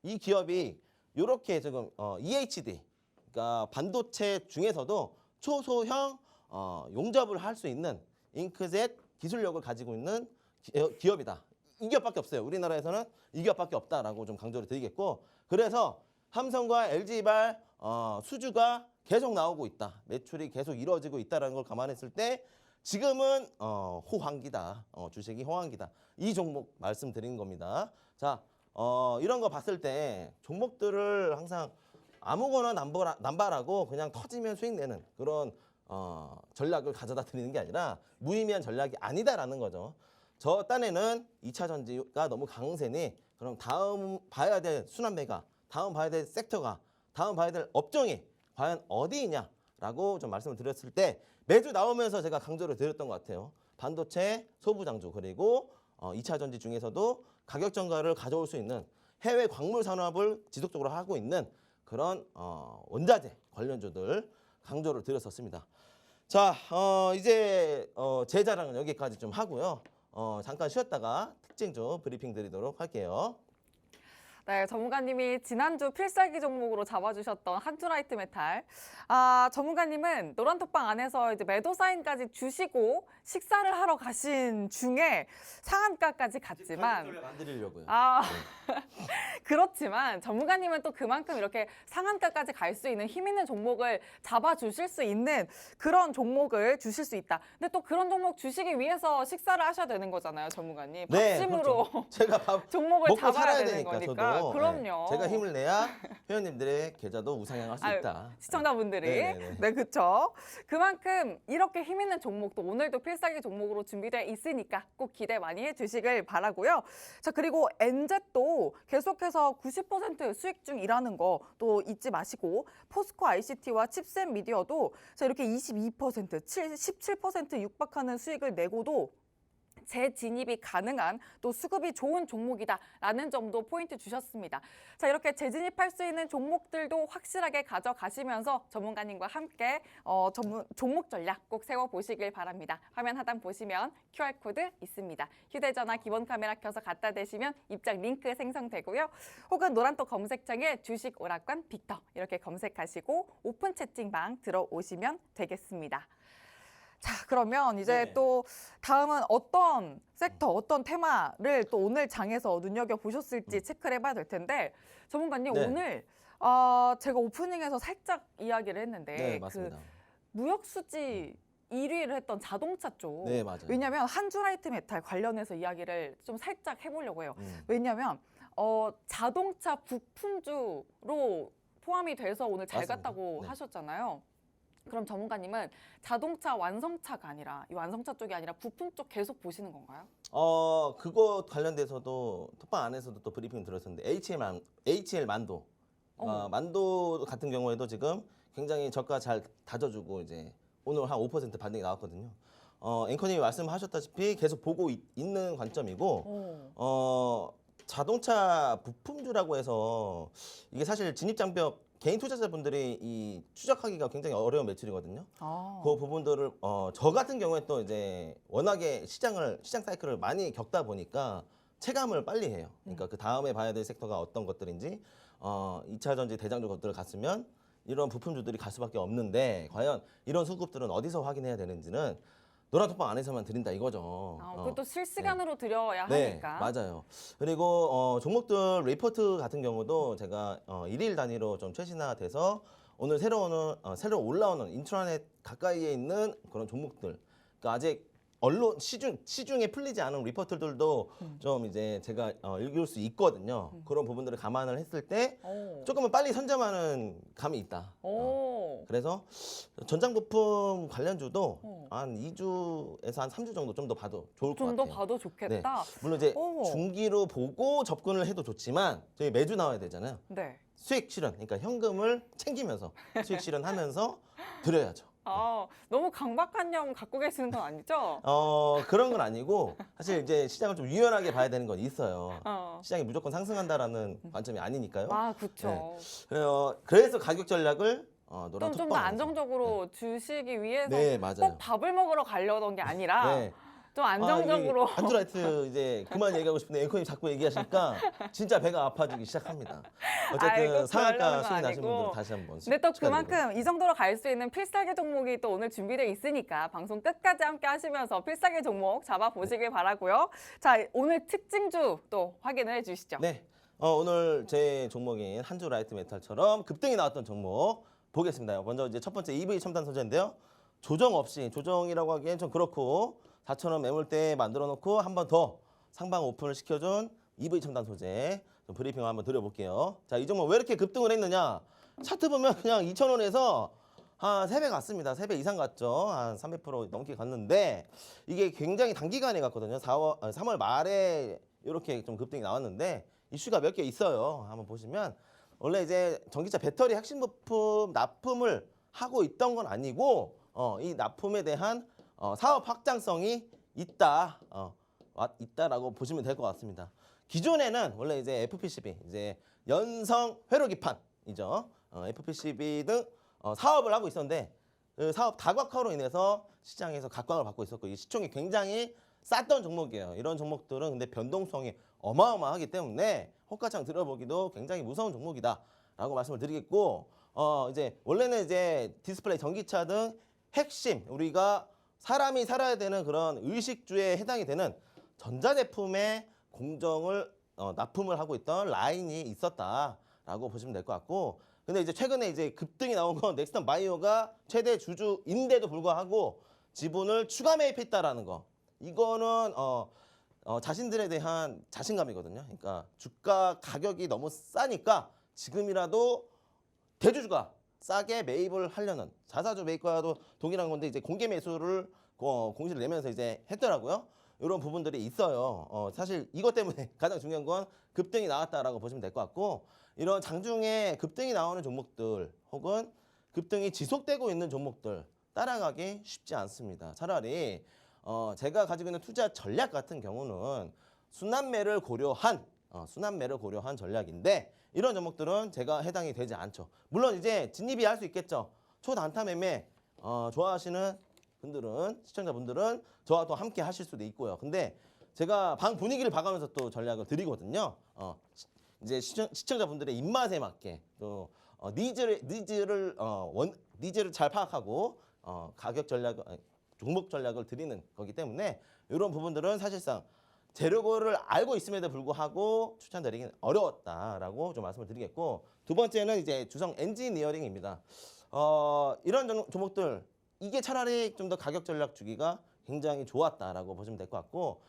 이 기업이 이렇게 지금 EHD, 그러니까 반도체 중에서도 초소형 용접을 할 수 있는 잉크젯 기술력을 가지고 있는 기업이다. 이 기업밖에 없어요. 우리나라에서는 이 기업밖에 없다라고 좀 강조를 드리겠고 그래서 삼성과 LG발 수주가 계속 나오고 있다. 매출이 계속 이루어지고 있다는 걸 감안했을 때 지금은 호황기다. 주식이 호황기다. 이 종목 말씀드린 겁니다. 자, 이런 거 봤을 때 종목들을 항상 아무거나 남발하고 그냥 터지면 수익 내는 그런 전략을 가져다 드리는 게 아니라 무의미한 전략이 아니다라는 거죠. 저 딴에는 2차 전지가 너무 강세니 그럼 다음 봐야 될 순환매가, 다음 봐야 될 섹터가, 다음 봐야 될 업종이 과연 어디이냐라고 좀 말씀을 드렸을 때 매주 나오면서 제가 강조를 드렸던 것 같아요. 반도체, 소부장주 그리고 2차 전지 중에서도 가격 전가를 가져올 수 있는 해외 광물 산업을 지속적으로 하고 있는 그런 원자재 관련주들 강조를 드렸었습니다. 자, 이제 제 자랑은 여기까지 좀 하고요. 잠깐 쉬었다가 특징주 브리핑 드리도록 할게요. 네, 전문가님이 지난주 필살기 종목으로 잡아주셨던 한투라이트 메탈. 전문가님은 노란톡방 안에서 이제 매도 사인까지 주시고 식사를 하러 가신 중에 상한가까지 갔지만 만들려고요. 그렇지만 전문가님은 또 그만큼 이렇게 상한가까지 갈 수 있는 힘 있는 종목을 잡아주실 수 있는 그런 종목을 주실 수 있다. 근데 또 그런 종목 주시기 위해서 식사를 하셔야 되는 거잖아요, 전문가님. 네, 밥심으로 그렇죠. 제가 종목을 먹고 잡아야 살아야 되는 되니까 거니까. 저도 그럼요. 제가 힘을 내야 회원님들의 계좌도 우상향할 수 있다. 시청자분들이. 네네네. 네, 그렇죠. 그만큼 이렇게 힘 있는 종목도 오늘도 필살기 종목으로 준비되어 있으니까 꼭 기대 많이 해주시길 바라고요. 자, 그리고 엔젯도 계속해서 90% 수익 중이라는 거 또 잊지 마시고 포스코 ICT와 칩셋 미디어도 자, 이렇게 22%, 17% 육박하는 수익을 내고도 재진입이 가능한 또 수급이 좋은 종목이다라는 점도 포인트 주셨습니다. 자, 이렇게 재진입할 수 있는 종목들도 확실하게 가져가시면서 전문가님과 함께 종목 전략 꼭 세워보시길 바랍니다. 화면 하단 보시면 QR코드 있습니다. 휴대전화 기본 카메라 켜서 갖다 대시면 입장 링크 생성되고요. 혹은 노란톡 검색창에 주식 오락관 빅터 이렇게 검색하시고 오픈 채팅방 들어오시면 되겠습니다. 자, 그러면 이제 네. 또 다음은 어떤 섹터, 어떤 테마를 또 오늘 장에서 눈여겨보셨을지 체크를 해봐야 될 텐데 전문가님 네. 오늘 제가 오프닝에서 살짝 이야기를 했는데 네, 맞습니다. 무역 수지 1위를 했던 자동차 쪽. 네, 맞아요. 왜냐하면 한주라이트 메탈 관련해서 이야기를 좀 살짝 해보려고 해요. 왜냐하면 자동차 부품주로 포함이 돼서 오늘 잘 맞습니다. 갔다고 네. 하셨잖아요. 그럼 전문가님은 자동차 완성차가 아니라 이 완성차 쪽이 아니라 부품 쪽 계속 보시는 건가요? 그거 관련돼서도 톡방 안에서도 또 브리핑 들었었는데 HL 만도. 만도 같은 경우에도 지금 굉장히 저가 잘 다져주고 이제 오늘 한 5% 반등이 나왔거든요. 앵커님이 말씀하셨다시피 계속 보고 있는 관점이고 자동차 부품주라고 해서 이게 사실 진입장벽 개인 투자자분들이 이 추적하기가 굉장히 어려운 매출이거든요. 그 부분들을 저 같은 경우에 또 이제 워낙에 시장 사이클을 많이 겪다 보니까 체감을 빨리 해요. 그러니까 그 다음에 봐야 될 섹터가 어떤 것들인지 2차 전지 대장주 것들을 갔으면 이런 부품주들이 갈 수밖에 없는데 과연 이런 수급들은 어디서 확인해야 되는지는 노란톡방 안에서만 드린다 이거죠. 그것도 실시간으로 드려야 네, 하니까. 맞아요. 그리고 종목들 리포트 같은 경우도 제가 일일 단위로 좀 최신화돼서 오늘 새로 올라오는 인트라넷 가까이에 있는 그런 종목들. 그러니까 아직 언론 시중에 풀리지 않은 리포트들도 좀 이제 제가 읽을 수 있거든요. 그런 부분들을 감안을 했을 때 조금은 빨리 선점하는 감이 있다. 그래서 전장 부품 관련주도 한 2주에서 한 3주 정도 좀 더 봐도 좋을 것 좀 같아요. 더 봐도 좋겠다. 네. 물론 이제 오. 중기로 보고 접근을 해도 좋지만 저희 매주 나와야 되잖아요. 네. 수익 실현, 그러니까 현금을 챙기면서 수익 실현하면서 드려야죠. 너무 강박관념 갖고 계시는 건 아니죠? 그런 건 아니고 사실 이제 시장을 좀 유연하게 봐야 되는 건 있어요. 어. 시장이 무조건 상승한다라는 관점이 아니니까요. 그렇죠. 그래서 가격 전략을 노란 좀 더 톡방 안정적으로 주시기 위해서 네, 맞아요. 꼭 밥을 먹으러 가려던 게 아니라 네. 좀 안정적으로. 한주라이트 이제 그만 얘기하고 싶은데 앵커님 자꾸 얘기하시니까 진짜 배가 아파지기 시작합니다. 어쨌든 아이고, 그러려는 상한가 건 수익 나신 아니고. 분들 다시 한번 근데 또 축하드리고. 그만큼 이 정도로 갈 수 있는 필살기 종목이 또 오늘 준비되어 있으니까 방송 끝까지 함께 하시면서 필살기 종목 잡아보시길 바라고요. 자, 오늘 특징주 또 확인을 해주시죠. 네, 오늘 제 종목인 한주라이트 메탈처럼 급등이 나왔던 종목 보겠습니다. 먼저 이제 첫 번째 EV 첨단 소재인데요. 조정 없이 조정이라고 하기엔 좀 그렇고 4,000원 매물대 만들어 놓고 한 번 더 상방 오픈을 시켜준 EV 첨단 소재 좀 브리핑을 한번 드려볼게요. 자, 이 종목 왜 이렇게 급등을 했느냐? 차트 보면 그냥 2,000원에서 한 3배 갔습니다. 3배 이상 갔죠. 한 300% 넘게 갔는데 이게 굉장히 단기간에 갔거든요. 3월 말에 이렇게 좀 급등이 나왔는데 이슈가 몇 개 있어요. 한번 보시면 원래 이제 전기차 배터리 핵심 부품 납품을 하고 있던 건 아니고 이 납품에 대한 사업 확장성이 있다라고 보시면 될 것 같습니다. 기존에는 원래 이제 FPCB 이제 연성 회로기판이죠. FPCB 등 사업을 하고 있었는데 그 사업 다각화로 인해서 시장에서 각광을 받고 있었고 이 시총이 굉장히 쌌던 종목이에요. 이런 종목들은 근데 변동성이 어마어마하기 때문에 호가창 들어보기도 굉장히 무서운 종목이다라고 말씀을 드리겠고, 이제 원래는 이제 디스플레이, 전기차 등 핵심 우리가 사람이 살아야 되는 그런 의식주에 해당이 되는 전자제품의 공정을 납품을 하고 있던 라인이 있었다라고 보시면 될 것 같고, 근데 이제 최근에 이제 급등이 나온 건 넥스턴 바이오가 최대 주주인데도 불구하고 지분을 추가 매입했다라는 거. 이거는 자신들에 대한 자신감이거든요. 그러니까 주가 가격이 너무 싸니까 지금이라도 대주주가 싸게 매입을 하려는, 자사주 매입과도 동일한 건데 이제 공개 매수를 공시를 내면서 이제 했더라고요. 이런 부분들이 있어요. 사실 이것 때문에 가장 중요한 건 급등이 나왔다라고 보시면 될 것 같고, 이런 장중에 급등이 나오는 종목들 혹은 급등이 지속되고 있는 종목들 따라가기 쉽지 않습니다. 차라리 제가 가지고 있는 투자 전략 같은 경우는 순환매를 고려한 전략인데, 이런 종목들은 제가 해당이 되지 않죠. 물론 이제 진입이 할 수 있겠죠. 초단타 매매 좋아하시는 분들은, 시청자분들은 저와 또 함께 하실 수도 있고요. 근데 제가 방 분위기를 봐가면서 또 전략을 드리거든요. 이제 시청자분들의 입맛에 맞게 또 니즈를 잘 파악하고 가격 전략, 종목 전략을 드리는 거기 때문에 이런 부분들은 사실상 재료를 알고 있음에도 불구하고 추천드리긴 어려웠다라고 좀 말씀을 드리겠고, 두 번째는 이제 주성 엔지니어링입니다. 이런 종목들, 이게 차라리 좀 더 가격 전략 주기가 굉장히 좋았다라고 보시면 될 것 같고,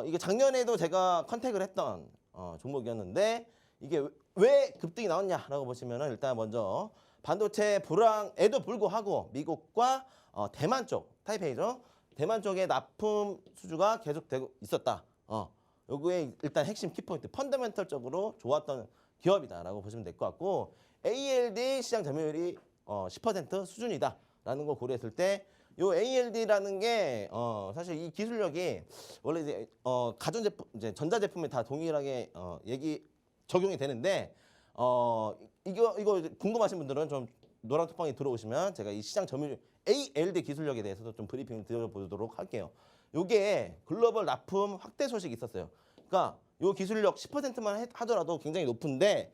이게 작년에도 제가 컨택을 했던 종목이었는데, 이게 왜 급등이 나왔냐라고 보시면은 일단 먼저 반도체 불황에도 불구하고 미국과 대만 쪽, 타이페이죠. 대만 쪽의 납품 수주가 계속되고 있었다. 요거에 일단 핵심 키포인트, 펀더멘털적으로 좋았던 기업이다라고 보시면 될 것 같고, ALD 시장 점유율이 10% 수준이다라는 걸 고려했을 때, 요 ALD라는 게 사실 이 기술력이 원래 이제 가전제품, 이제 전자제품에 다 동일하게 적용이 되는데, 이거 궁금하신 분들은 좀 노란톡방에 들어오시면 제가 이 시장 점유율 ALD 기술력에 대해서도 좀 브리핑을 드려보도록 할게요. 요게 글로벌 납품 확대 소식이 있었어요. 그러니까 요 기술력 10%만 하더라도 굉장히 높은데,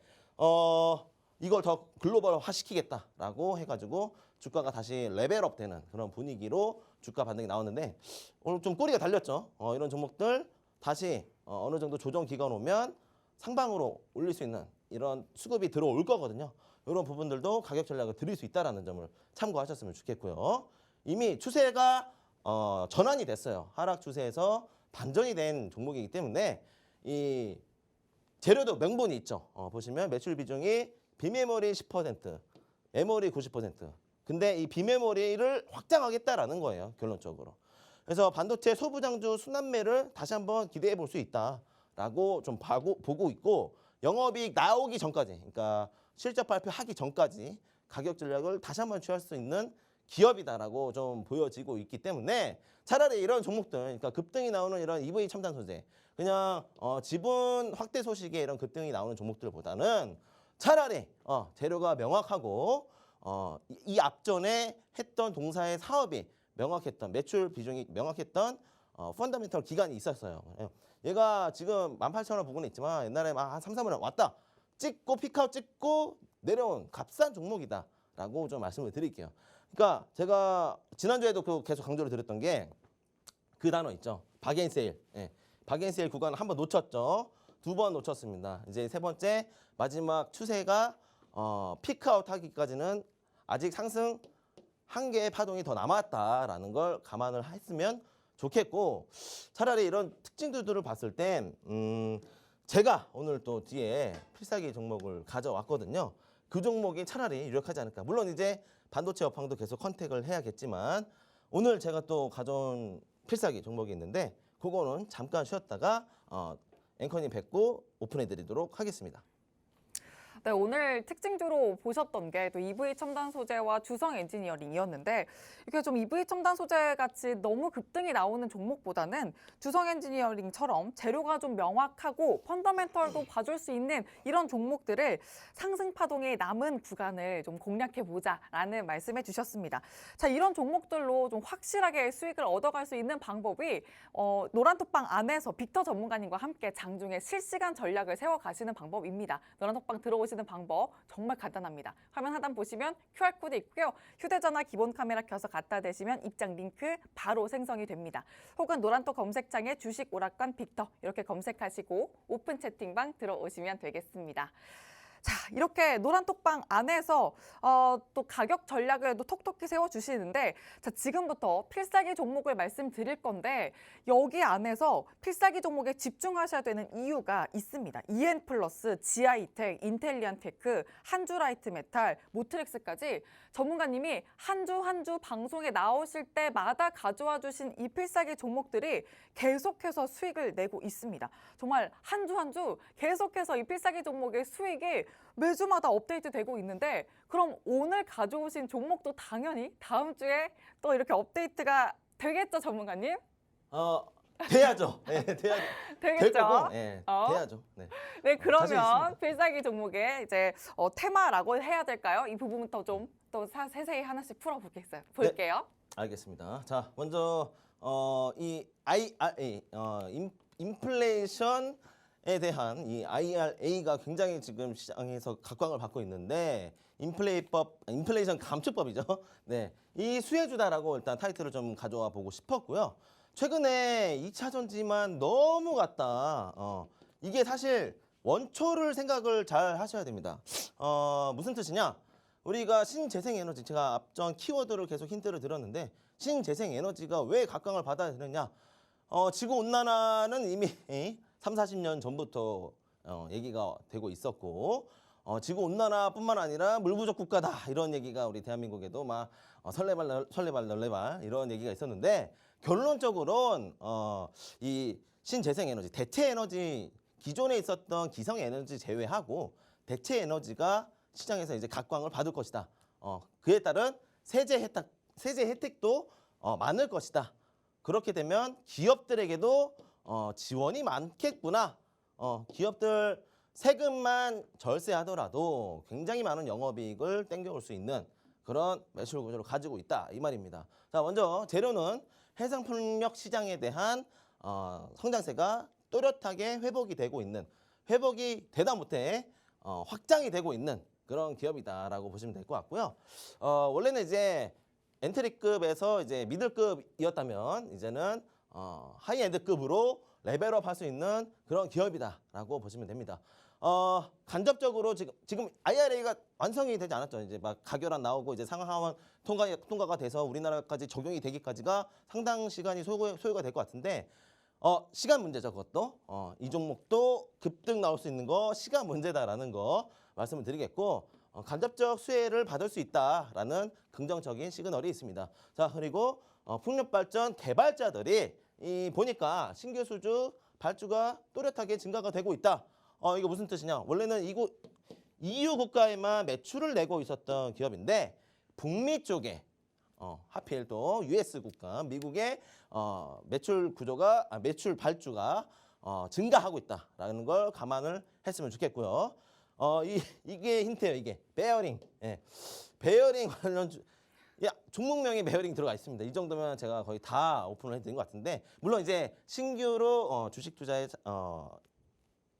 이걸 더 글로벌화 시키겠다라고 해가지고 주가가 다시 레벨업 되는 그런 분위기로 주가 반등이 나왔는데, 오늘 좀 꼬리가 달렸죠. 이런 종목들 다시 어느 정도 조정 기간 오면 상방으로 올릴 수 있는 이런 수급이 들어올 거거든요. 이런 부분들도 가격 전략을 드릴 수 있다는 점을 참고하셨으면 좋겠고요. 이미 추세가 전환이 됐어요. 하락 추세에서 반전이 된 종목이기 때문에 이 재료도 명분이 있죠. 보시면 매출 비중이 비메모리 10%, 메모리 90%. 근데 이 비메모리를 확장하겠다라는 거예요, 결론적으로. 그래서 반도체 소부장주 순환매를 다시 한번 기대해 볼 수 있다라고 좀 보고 있고, 영업이익 나오기 전까지, 그러니까 실적 발표하기 전까지 가격 전략을 다시 한번 취할 수 있는 기업이다라고 좀 보여지고 있기 때문에, 차라리 이런 종목들, 그러니까 급등이 나오는 이런 EV 첨단 소재, 그냥 지분 확대 소식에 이런 급등이 나오는 종목들보다는 차라리 재료가 명확하고 이 앞전에 했던 동사의 사업이 명확했던, 매출 비중이 명확했던 펀더멘털 기간이 있었어요. 얘가 지금 18,000원 부근에 있지만 옛날에 한 3, 4만 원 왔다 찍고 피크아웃 찍고 내려온 값싼 종목이다라고 좀 말씀을 드릴게요. 그러니까 제가 지난주에도 계속 강조를 드렸던 게 그 단어 있죠. 바겐세일. 바겐세일 구간 한 번 놓쳤죠. 2번 놓쳤습니다. 이제 세 번째 마지막 추세가 피크아웃 하기까지는 아직 상승 한 개의 파동이 더 남았다라는 걸 감안을 했으면 좋겠고, 차라리 이런 특징들을 봤을 땐 제가 오늘 또 뒤에 필살기 종목을 가져왔거든요. 그 종목이 차라리 유력하지 않을까. 물론 이제 반도체 업황도 계속 컨택을 해야겠지만, 오늘 제가 또 가져온 필살기 종목이 있는데 그거는 잠깐 쉬었다가 앵커님 뵙고 오픈해 드리도록 하겠습니다. 네, 오늘 특징주로 보셨던 게 또 EV 첨단 소재와 주성 엔지니어링이었는데 이게 좀 EV 첨단 소재 같이 너무 급등이 나오는 종목보다는 주성 엔지니어링처럼 재료가 좀 명확하고 펀더멘털도 봐줄 수 있는 이런 종목들을 상승 파동의 남은 구간을 좀 공략해 보자라는 말씀해 주셨습니다. 자, 이런 종목들로 좀 확실하게 수익을 얻어갈 수 있는 방법이 노란톡방 안에서 빅터 전문가님과 함께 장중에 실시간 전략을 세워 가시는 방법입니다. 노란톡방 들어오시는 방법 정말 간단합니다. 화면 하단 보시면 QR코드 있고요. 휴대전화 기본 카메라 켜서 갖다 대시면 입장 링크 바로 생성이 됩니다. 혹은 노란톡 검색창에 주식 오락관 빅터 이렇게 검색하시고 오픈 채팅방 들어오시면 되겠습니다. 자, 이렇게 노란톡방 안에서 또 가격 전략을 또 톡톡히 세워주시는데 자, 지금부터 필살기 종목을 말씀드릴 건데 여기 안에서 필살기 종목에 집중하셔야 되는 이유가 있습니다. EN플러스, 지아이텍, 인텔리안테크, 한주라이트메탈, 모트렉스까지 전문가님이 한 주 한 주 방송에 나오실 때마다 가져와 주신 이 필살기 종목들이 계속해서 수익을 내고 있습니다. 정말 한 주 한 주 계속해서 이 필살기 종목의 수익이 매주마다 업데이트되고 있는데 그럼 오늘 가져오신 종목도 당연히 다음 주에 또 이렇게 업데이트가 되겠죠, 전문가님? 돼야죠. 네, 돼야죠. 될 되겠죠? 거고, 네, 돼야죠. 네. 네, 자신 그러면 있습니다. 필살기 종목의 이제 테마라고 해야 될까요? 이 부분부터 좀 또 세세히 하나씩 풀어보겠어요. 볼게요. 알겠습니다. 자, 먼저 이 IRA 인플레이션에 대한 이 IRA가 굉장히 지금 시장에서 각광을 받고 있는데 인플레이션 감축법이죠. 네, 이 수혜주다라고 일단 타이틀을 좀 가져와 보고 싶었고요. 최근에 2차 전지만 너무 갔다. 이게 사실 원초를 생각을 잘 하셔야 됩니다. 무슨 뜻이냐? 우리가 신재생에너지, 제가 앞전 키워드를 계속 힌트를 드렸는데 신재생에너지가 왜 각광을 받아야 되느냐? 지구온난화는 이미 3, 40년 전부터 얘기가 되고 있었고 지구온난화뿐만 아니라 물 부족 국가다 이런 얘기가 우리 대한민국에도 막 설레발 널레발 이런 얘기가 있었는데 결론적으로는 이 신재생에너지, 대체에너지 기존에 있었던 기성에너지 제외하고 대체에너지가 시장에서 이제 각광을 받을 것이다. 그에 따른 세제 혜택도 많을 것이다. 그렇게 되면 기업들에게도 지원이 많겠구나. 기업들 세금만 절세하더라도 굉장히 많은 영업이익을 땡겨올 수 있는 그런 매출 구조를 가지고 있다 이 말입니다. 자, 먼저 재료는 해상풍력 시장에 대한 성장세가 또렷하게 회복이 되고 있는, 회복이 되다 못해 확장이 되고 있는 그런 기업이다라고 보시면 될 것 같고요. 원래는 이제 엔트리급에서 이제 미들급이었다면 이제는 하이엔드급으로 레벨업 할 수 있는 그런 기업이다라고 보시면 됩니다. 간접적으로 지금 IRA가 완성이 되지 않았죠. 이제 막 가결안 나오고 이제 상하원 통과가 돼서 우리나라까지 적용이 되기까지가 상당 시간이 소요가 될 것 같은데 시간 문제죠. 그것도 이 종목도 급등 나올 수 있는 거 시간 문제다라는 거 말씀을 드리겠고 간접적 수혜를 받을 수 있다라는 긍정적인 시그널이 있습니다. 자, 그리고 풍력발전 개발자들이 보니까 신규 수주 발주가 또렷하게 증가가 되고 있다. 이거 무슨 뜻이냐? 원래는 EU 국가에만 매출을 내고 있었던 기업인데 북미 쪽에 하필 또 US 국가, 미국의 매출 발주가 증가하고 있다라는 걸 감안을 했으면 좋겠고요. 이게 힌트예요. 이게 베어링. 예. 베어링 관련 종목명에 베어링 들어가 있습니다. 이 정도면 제가 거의 다 오픈을 해드린 것 같은데 물론 이제 신규로 주식 투자에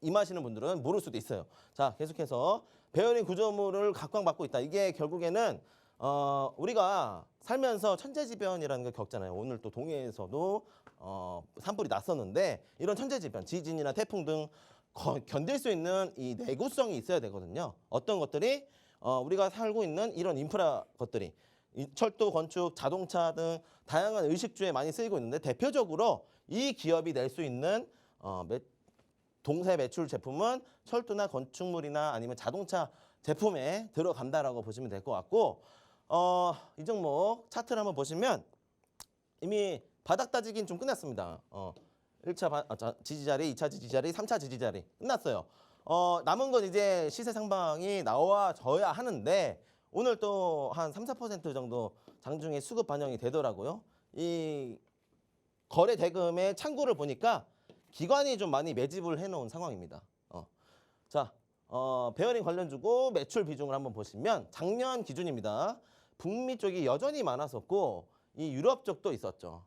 임하시는 분들은 모를 수도 있어요. 자, 계속해서 베어링 구조물을 각광받고 있다. 이게 결국에는 우리가 살면서 천재지변이라는 걸 겪잖아요. 오늘 또 동해에서도 산불이 났었는데 이런 천재지변, 지진이나 태풍 등 견딜 수 있는 이 내구성이 있어야 되거든요. 어떤 것들이 우리가 살고 있는 이런 인프라 것들이 철도, 건축, 자동차 등 다양한 의식주에 많이 쓰이고 있는데 대표적으로 이 기업이 낼 수 있는 동세 매출 제품은 철도나 건축물이나 아니면 자동차 제품에 들어간다라고 보시면 될 것 같고 이 종목 차트를 한번 보시면 이미 바닥 따지기는 좀 끝났습니다. 1차 지지자리, 2차 지지자리, 3차 지지자리 끝났어요. 남은 건 이제 시세 상방이 나와줘야 하는데 오늘 또 한 3, 4% 정도 장중에 수급 반영이 되더라고요. 이 거래 대금의 창구를 보니까 기관이 좀 많이 매집을 해놓은 상황입니다. 자, 베어링 관련주고 매출 비중을 한번 보시면 작년 기준입니다. 북미 쪽이 여전히 많았었고 이 유럽 쪽도 있었죠.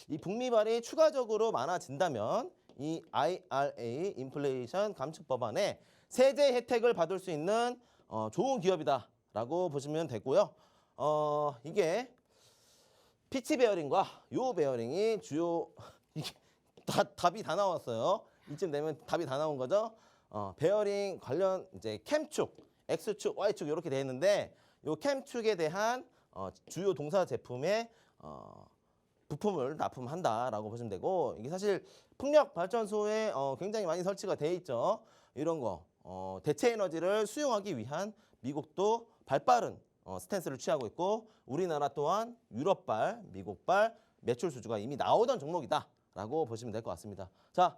이 북미발이 추가적으로 많아진다면 이 IRA 인플레이션 감축 법안에 세제 혜택을 받을 수 있는 좋은 기업이다라고 보시면 되고요. 이게 피치 베어링과 요 베어링이 주요 이게 답이 다 나왔어요. 이쯤 되면 답이 다 나온 거죠. 베어링 관련 이제 캠축, X축, Y축 이렇게 되어 있는데 요 캠축에 대한 주요 동사 제품의 부품을 납품한다라고 보시면 되고 이게 사실 풍력 발전소에 굉장히 많이 설치가 돼 있죠. 이런 거 대체 에너지를 수용하기 위한 미국도 발빠른 스탠스를 취하고 있고 우리나라 또한 유럽발, 미국발 매출 수주가 이미 나오던 종목이다라고 보시면 될 것 같습니다. 자,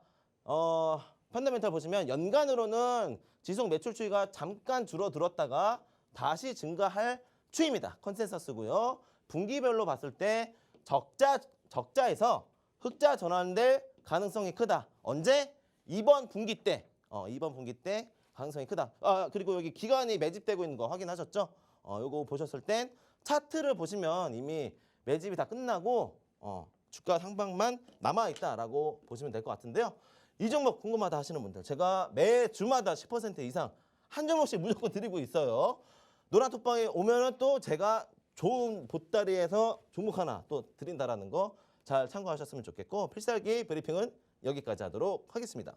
펀더멘탈 보시면 연간으로는 지속 매출 추이가 잠깐 줄어들었다가 다시 증가할 추이입니다. 컨센서스고요. 분기별로 봤을 때 적자에서 흑자 전환될 가능성이 크다. 언제? 이번 분기 때 가능성이 크다. 그리고 여기 기간이 매집되고 있는 거 확인하셨죠? 요거 보셨을 땐 차트를 보시면 이미 매집이 다 끝나고 주가 상방만 남아있다라고 보시면 될 것 같은데요. 이 종목 궁금하다 하시는 분들 제가 매 주마다 10% 이상 한 종목씩 무조건 드리고 있어요. 노란톡방에 오면은 또 제가 좋은 보따리에서 종목 하나 또 드린다라는 거 잘 참고하셨으면 좋겠고 필살기 브리핑은 여기까지 하도록 하겠습니다.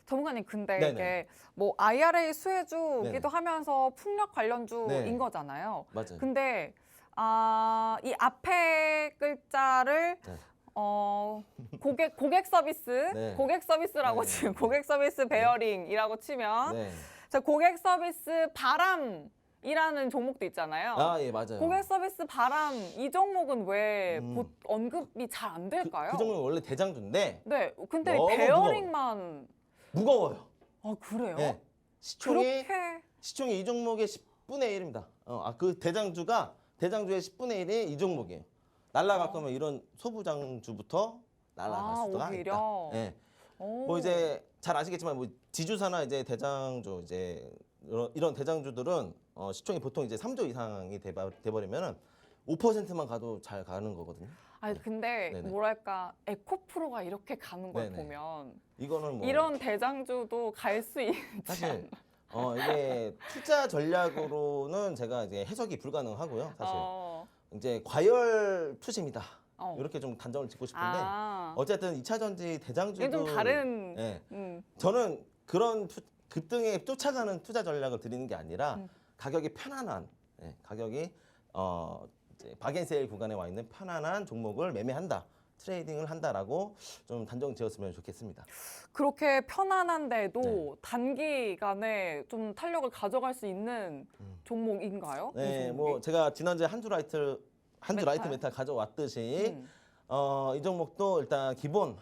전문가님 근데 네네. 이게 뭐 IRA 수혜주기도 네네. 하면서 풍력 관련주인 네. 거잖아요. 맞아요. 근데 이 앞에 글자를 네. 고객 서비스, 네. 고객 서비스라고 네. 지금 고객 서비스 베어링이라고 치면 네. 저 고객 서비스 바람이라는 종목도 있잖아요. 예, 맞아요. 고객 서비스 바람 이 종목은 왜 언급이 잘 안 될까요? 그 종목은 원래 대장주인데 네, 근데 너무 베어링만 무거워요. 그래요? 네. 시총이 그렇게 이 종목의 10분의 1입니다. 그 대장주의 10분의 1이 이 종목이에요. 날라갈 거면 이런 소부장주부터 날아갈 수가 오히려? 있다. 네. 오. 뭐 이제 잘 아시겠지만 뭐 지주사나 이제 대장주 이제 이런 대장주들은 시총이 보통 이제 3조 이상이 돼버리면은 5%만 가도 잘 가는 거거든요. 아니 근데 네네. 뭐랄까 에코프로가 이렇게 가는 걸 네네. 보면 이거는 뭐 이런 대장주도 갈 수 있지 사실 이게 투자 전략으로는 제가 이제 해석이 불가능하고요. 사실 이제 과열 투심이다. 이렇게 좀 단정을 짓고 싶은데 어쨌든 2차 전지 대장주도 이게 좀 다른 네. 저는 그런 급등에 쫓아가는 투자 전략을 드리는 게 아니라 가격이 편안한 가격이 이제 박앤세일 구간에 와 있는 편안한 종목을 매매한다. 트레이딩을 한다라고 좀 단정 지었으면 좋겠습니다. 그렇게 편안한데도 단기간에 좀 탄력을 가져갈 수 있는 종목인가요? 이 네, 종목이? 뭐 제가 지난주에 한주 라이트 메탈 가져왔듯이 이 종목도 일단 기본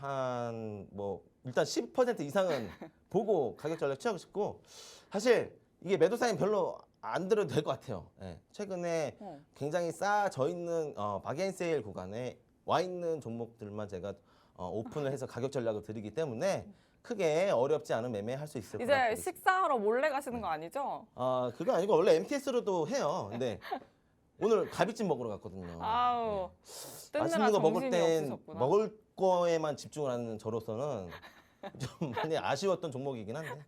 일단 10% 이상은 보고 가격 전략 취하고 싶고 사실 이게 매도 사인 별로 안 들어도 될 것 같아요. 최근에 굉장히 싸져 있는 박앤세일 구간에 와 있는 종목들만 제가 오픈을 해서 가격 전략을 드리기 때문에 크게 어렵지 않은 매매할 수 있을 것 같아요. 이제 식사하러 몰래 가시는 거 아니죠? 그게 아니고 원래 MTS로도 해요. 근데 오늘 갈비찜 먹으러 갔거든요. 아우 맛있는 뜨느라 거 먹을 정신이 땐 없으셨구나. 먹을 거에만 집중을 하는 저로서는 좀 많이 아쉬웠던 종목이긴 한데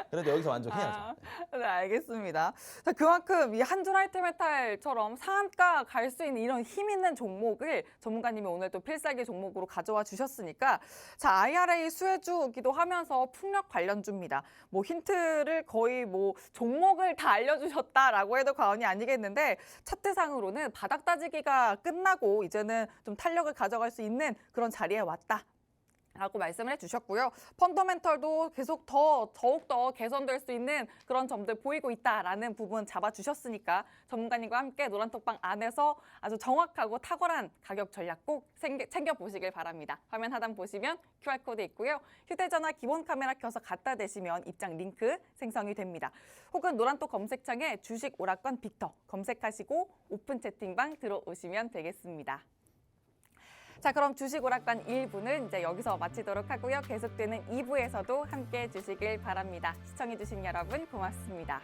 그래도 여기서 만족해야죠. 네, 알겠습니다. 자, 그만큼 이 한주라이트 메탈처럼 상한가 갈 수 있는 이런 힘 있는 종목을 전문가님이 오늘 또 필살기 종목으로 가져와 주셨으니까 자, IRA 수혜주기도 하면서 풍력 관련주입니다. 뭐 힌트를 거의 뭐 종목을 다 알려주셨다라고 해도 과언이 아니겠는데 차트상으로는 바닥 따지기가 끝나고 이제는 좀 탄력을 가져갈 수 있는 그런 자리에 왔다. 라고 말씀을 해주셨고요. 펀더멘털도 계속 더욱더 개선될 수 있는 그런 점들 보이고 있다라는 부분 잡아주셨으니까 전문가님과 함께 노란톡방 안에서 아주 정확하고 탁월한 가격 전략 꼭 챙겨보시길 바랍니다. 화면 하단 보시면 QR코드 있고요. 휴대전화 기본 카메라 켜서 갖다 대시면 입장 링크 생성이 됩니다. 혹은 노란톡 검색창에 주식 오락관 빅터 검색하시고 오픈 채팅방 들어오시면 되겠습니다. 자, 그럼 주식 오락관 1부는 이제 여기서 마치도록 하고요. 계속되는 2부에서도 함께해 주시길 바랍니다. 시청해 주신 여러분 고맙습니다.